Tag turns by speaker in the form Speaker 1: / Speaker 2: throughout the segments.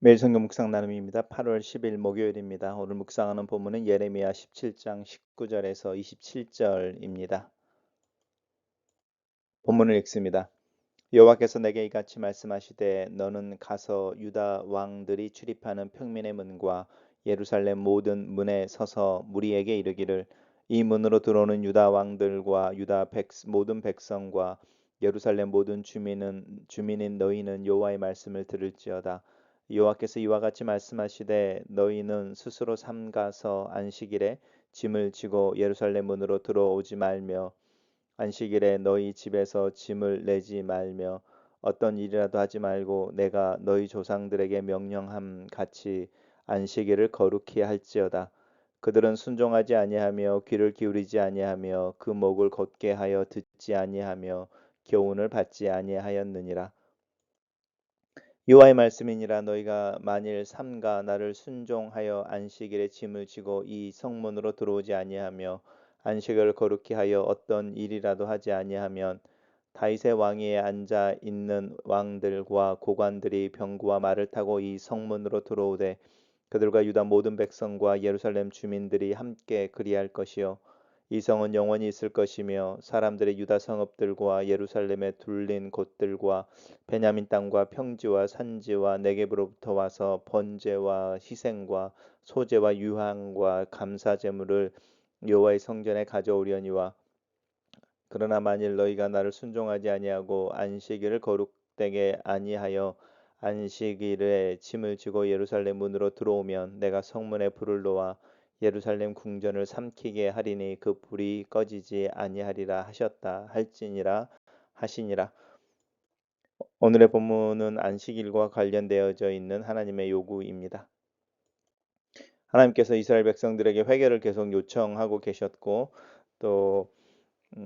Speaker 1: 매일 성경 묵상 나눔입니다. 8월 10일 목요일입니다. 오늘 묵상하는 본문은 예레미야 17장 19절에서 27절입니다. 본문을 읽습니다. 여호와께서 내게 이같이 말씀하시되 너는 가서 유다 왕들이 출입하는 평민의 문과 예루살렘 모든 문에 서서 무리에게 이르기를 이 문으로 들어오는 유다 왕들과 모든 백성과 예루살렘 모든 주민인 너희는 여호와의 말씀을 들을지어다. 여호와께서 이와 같이 말씀하시되 너희는 스스로 삼가서 안식일에 짐을 지고 예루살렘 문으로 들어오지 말며 안식일에 너희 집에서 짐을 내지 말며 어떤 일이라도 하지 말고 내가 너희 조상들에게 명령함 같이 안식일을 거룩히 할지어다. 그들은 순종하지 아니하며 귀를 기울이지 아니하며 그 목을 곧게 하여 듣지 아니하며 교훈을 받지 아니하였느니라. 여호와의 말씀이니라. 너희가 만일 삼가 나를 순종하여 안식일에 짐을 지고 이 성문으로 들어오지 아니하며 안식을 거룩히 하여 어떤 일이라도 하지 아니하면 다윗의 왕위에 앉아 있는 왕들과 고관들이 병거와 말을 타고 이 성문으로 들어오되 그들과 유다 모든 백성과 예루살렘 주민들이 함께 그리할 것이요 이 성은 영원히 있을 것이며 사람들의 유다 성읍들과 예루살렘에 둘린 곳들과 베냐민 땅과 평지와 산지와 네겝으로부터 와서 번제와 희생과 소제와 유향과 감사 제물을 여호와의 성전에 가져오려니와 그러나 만일 너희가 나를 순종하지 아니하고 안식일을 거룩되게 아니하여 안식일에 짐을 지고 예루살렘 문으로 들어오면 내가 성문에 불을 놓아 예루살렘 궁전을 삼키게 하리니 그 불이 꺼지지 아니하리라 하셨다 할지니라 하시니라. 오늘의 본문은 안식일과 관련되어져 있는 하나님의 요구입니다. 하나님께서 이스라엘 백성들에게 회개를 계속 요청하고 계셨고 또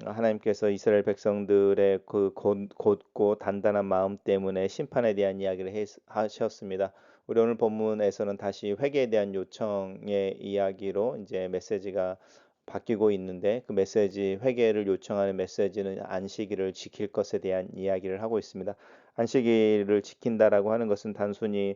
Speaker 1: 하나님께서 이스라엘 백성들의 그 곧고 단단한 마음 때문에 심판에 대한 이야기를 하셨습니다. 우리 오늘 본문에서는 다시 회개에 대한 요청의 이야기로 이제 메시지가 바뀌고 있는데 그 메시지 회개를 요청하는 메시지는 안식일을 지킬 것에 대한 이야기를 하고 있습니다. 안식일을 지킨다라고 하는 것은 단순히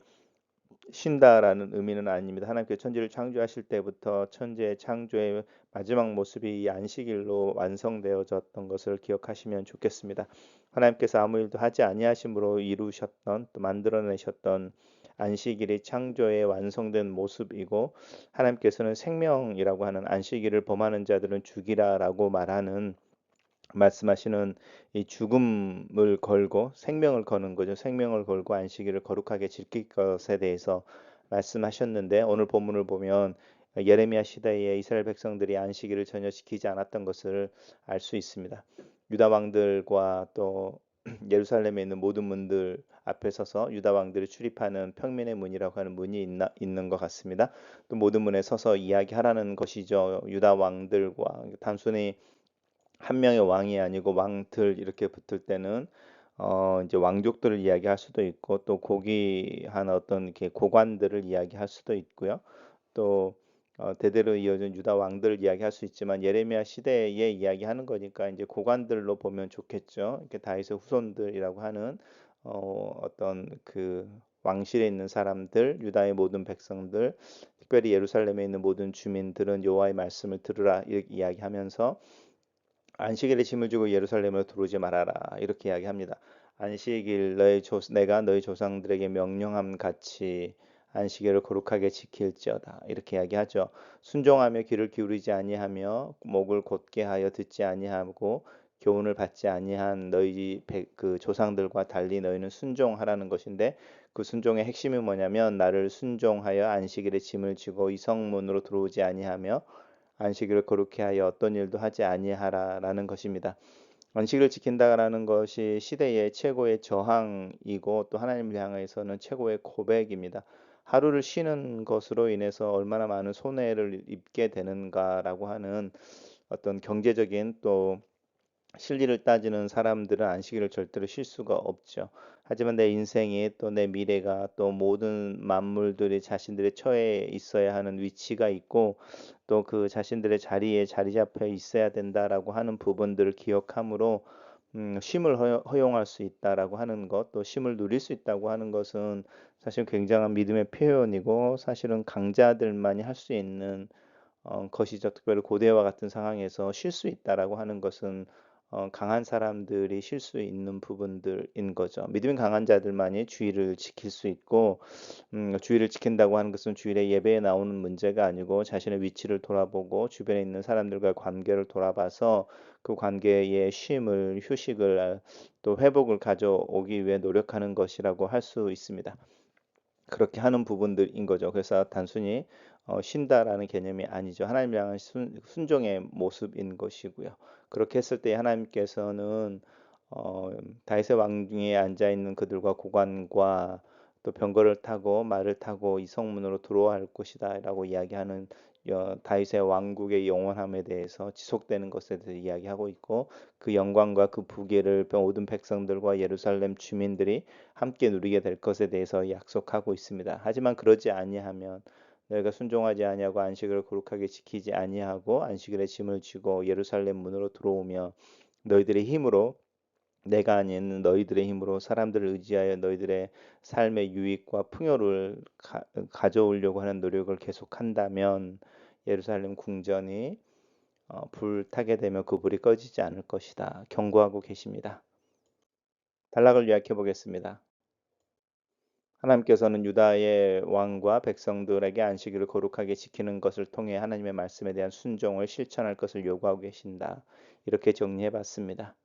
Speaker 1: 쉰다라는 의미는 아닙니다. 하나님께서 천지를 창조하실 때부터 천지의 창조의 마지막 모습이 이 안식일로 완성되어졌던 것을 기억하시면 좋겠습니다. 하나님께서 아무 일도 하지 아니하심으로 이루셨던 또 만들어내셨던 안식일이 창조의 완성된 모습이고 하나님께서는 생명이라고 하는 안식일을 범하는 자들은 죽이라라고 말씀하시는 이 죽음을 걸고 생명을 거는 거죠. 생명을 걸고 안식일을 거룩하게 지킬 것에 대해서 말씀하셨는데 오늘 본문을 보면 예레미야 시대에 이스라엘 백성들이 안식일을 전혀 지키지 않았던 것을 알 수 있습니다. 유다 왕들과 또 예루살렘에 있는 모든 문들 앞에 서서 유다 왕들이 출입하는 평민의 문이라고 하는 문이 있는 것 같습니다. 또 모든 문에 서서 이야기하라는 것이죠. 유다 왕들과 단순히 한 명의 왕이 아니고 왕들 이렇게 붙을 때는 이제 왕족들을 이야기할 수도 있고 또 고귀한 어떤 이렇게 고관들을 이야기할 수도 있고요. 또 대대로 이어진 유다 왕들을 이야기할 수 있지만 예레미야 시대에 이야기하는 거니까 이제 고관들로 보면 좋겠죠. 이렇게 다윗의 후손들이라고 하는 어떤 그 왕실에 있는 사람들, 유다의 모든 백성들, 특별히 예루살렘에 있는 모든 주민들은 여호와의 말씀을 들으라 이렇게 이야기하면서 안식일에 짐을 지고 예루살렘으로 들어오지 말아라 이렇게 이야기합니다. 안식일 내가 너희 조상들에게 명령함 같이 안식일을 거룩하게 지킬지어다 이렇게 이야기하죠. 순종하며 귀를 기울이지 아니하며 목을 곧게 하여 듣지 아니하고 교훈을 받지 아니한 그 조상들과 달리 너희는 순종하라는 것인데 그 순종의 핵심이 뭐냐면 나를 순종하여 안식일에 짐을 지고 이 성문으로 들어오지 아니하며 안식일을 거룩히 하여 어떤 일도 하지 아니하라라는 것입니다. 안식일을 지킨다라는 것이 시대의 최고의 저항이고 또 하나님을 향해서는 최고의 고백입니다. 하루를 쉬는 것으로 인해서 얼마나 많은 손해를 입게 되는가라고 하는 어떤 경제적인 또 실리를 따지는 사람들은 안식일을 절대로 쉴 수가 없죠. 하지만 내 인생이 또 내 미래가 또 모든 만물들이 자신들의 처해 있어야 하는 위치가 있고 또 그 자신들의 자리에 자리 잡혀 있어야 된다라고 하는 부분들을 기억함으로 쉼을 허용할 수 있다라고 하는 것, 또 쉼을 누릴 수 있다고 하는 것은 사실 굉장한 믿음의 표현이고 사실은 강자들만이 할 수 있는 것이죠. 특별히 고대와 같은 상황에서 쉴 수 있다라고 하는 것은 강한 사람들이 쉴 수 있는 부분들인 거죠. 믿음이 강한 자들만이 주의를 지킬 수 있고 주의를 지킨다고 하는 것은 주일에 예배에 나오는 문제가 아니고 자신의 위치를 돌아보고 주변에 있는 사람들과의 관계를 돌아봐서 그 관계의 쉼을, 휴식을 또 회복을 가져오기 위해 노력하는 것이라고 할 수 있습니다. 그렇게 하는 부분들인 거죠. 그래서 단순히 쉰다라는 개념이 아니죠. 하나님을 향한 순종의 모습인 것이고요. 그렇게 했을 때 하나님께서는 어, 다윗의 왕궁에 앉아 있는 그들과 고관과 또 병거를 타고 말을 타고 이 성문으로 들어갈 것이다라고 이야기하는 다윗의 왕국의 영원함에 대해서 지속되는 것에 대해서 이야기하고 있고 그 영광과 그 부귀를 모든 백성들과 예루살렘 주민들이 함께 누리게 될 것에 대해서 약속하고 있습니다. 하지만 그러지 아니하면 너희가 순종하지 아니하고 안식일을 거룩하게 지키지 아니하고 안식일에 짐을 지고 예루살렘 문으로 들어오며 너희들의 힘으로 내가 아닌 너희들의 힘으로 사람들을 의지하여 너희들의 삶의 유익과 풍요를 가져오려고 하는 노력을 계속한다면 예루살렘 궁전이 불타게 되면 그 불이 꺼지지 않을 것이다. 경고하고 계십니다. 단락을 요약해 보겠습니다. 하나님께서는 유다의 왕과 백성들에게 안식일을 거룩하게 지키는 것을 통해 하나님의 말씀에 대한 순종을 실천할 것을 요구하고 계신다. 이렇게 정리해 봤습니다.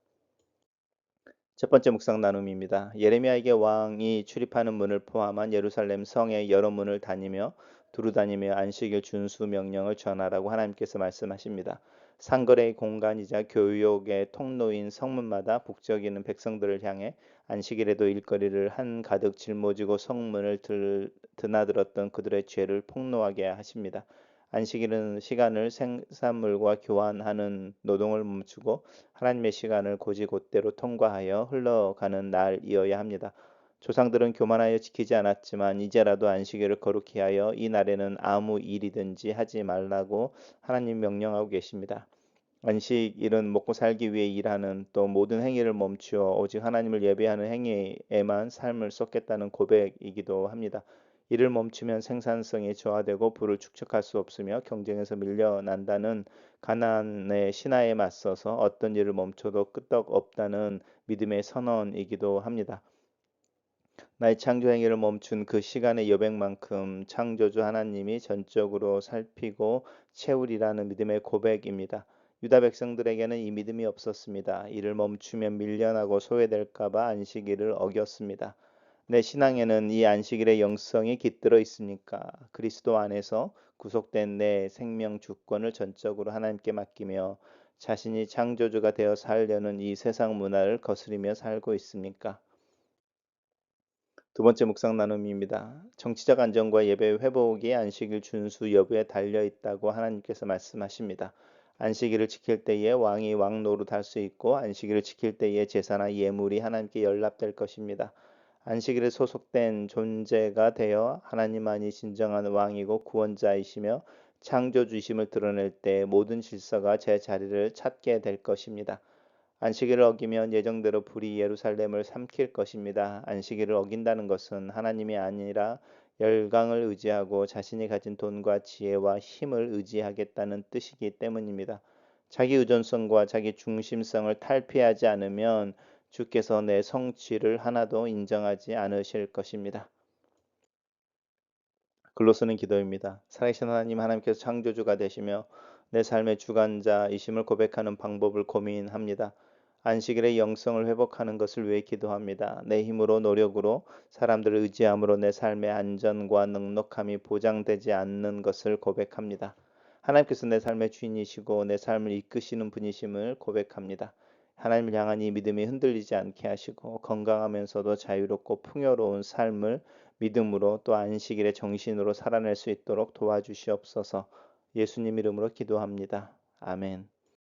Speaker 1: 첫 번째 묵상 나눔입니다. 예레미야에게 왕이 출입하는 문을 포함한 예루살렘 성의 여러 문을 다니며 두루 다니며 안식일 준수 명령을 전하라고 하나님께서 말씀하십니다. 상거래의 공간이자 교육의 통로인 성문마다 북적이는 백성들을 향해 안식일에도 일거리를 한가득 짊어지고 성문을 드나들었던 그들의 죄를 폭로하게 하십니다. 안식일은 시간을 생산물과 교환하는 노동을 멈추고 하나님의 시간을 곧이곧대로 통과하여 흘러가는 날이어야 합니다. 조상들은 교만하여 지키지 않았지만 이제라도 안식일을 거룩히 하여 이 날에는 아무 일이든지 하지 말라고 하나님 명령하고 계십니다. 안식일은 먹고 살기 위해 일하는 또 모든 행위를 멈추어 오직 하나님을 예배하는 행위에만 삶을 쏟겠다는 고백이기도 합니다. 이를 멈추면 생산성이 저하되고 부를 축적할 수 없으며 경쟁에서 밀려난다는 가나안의 신화에 맞서서 어떤 일을 멈춰도 끄떡없다는 믿음의 선언이기도 합니다. 나의 창조 행위를 멈춘 그 시간의 여백만큼 창조주 하나님이 전적으로 살피고 채우리라는 믿음의 고백입니다. 유다 백성들에게는 이 믿음이 없었습니다. 이를 멈추면 밀려나고 소외될까 봐 안식일을 어겼습니다. 내 신앙에는 이 안식일의 영성이 깃들어 있습니까? 그리스도 안에서 구속된 내 생명 주권을 전적으로 하나님께 맡기며 자신이 창조주가 되어 살려는 이 세상 문화를 거스리며 살고 있습니까? 두 번째 묵상 나눔입니다. 정치적 안정과 예배 회복이 안식일 준수 여부에 달려 있다고 하나님께서 말씀하십니다. 안식일을 지킬 때에 왕이 왕 노릇할 수 있고 안식일을 지킬 때에 제사나 예물이 하나님께 연락될 것입니다. 안식일에 소속된 존재가 되어 하나님만이 진정한 왕이고 구원자이시며 창조주이심을 드러낼 때 모든 질서가 제 자리를 찾게 될 것입니다. 안식일을 어기면 예정대로 불이 예루살렘을 삼킬 것입니다. 안식일을 어긴다는 것은 하나님이 아니라 열강을 의지하고 자신이 가진 돈과 지혜와 힘을 의지하겠다는 뜻이기 때문입니다. 자기 의존성과 자기 중심성을 탈피하지 않으면 주께서 내 성취를 하나도 인정하지 않으실 것입니다. 글로 쓰는 기도입니다. 살아계신 하나님, 하나님께서 창조주가 되시며 내 삶의 주관자이심을 고백하는 방법을 고민합니다. 안식일의 영성을 회복하는 것을 위해 기도합니다. 내 힘으로 노력으로 사람들을 의지함으로 내 삶의 안전과 넉넉함이 보장되지 않는 것을 고백합니다. 하나님께서 내 삶의 주인이시고 내 삶을 이끄시는 분이심을 고백합니다. 하나님을 향한 이 믿음이 흔들리지 않게 하시고 건강하면서도 자유롭고 풍요로운 삶을 믿음으로 또 안식일의 정신으로 살아낼 수 있도록 도와주시옵소서. 예수님 이름으로 기도합니다. 아멘.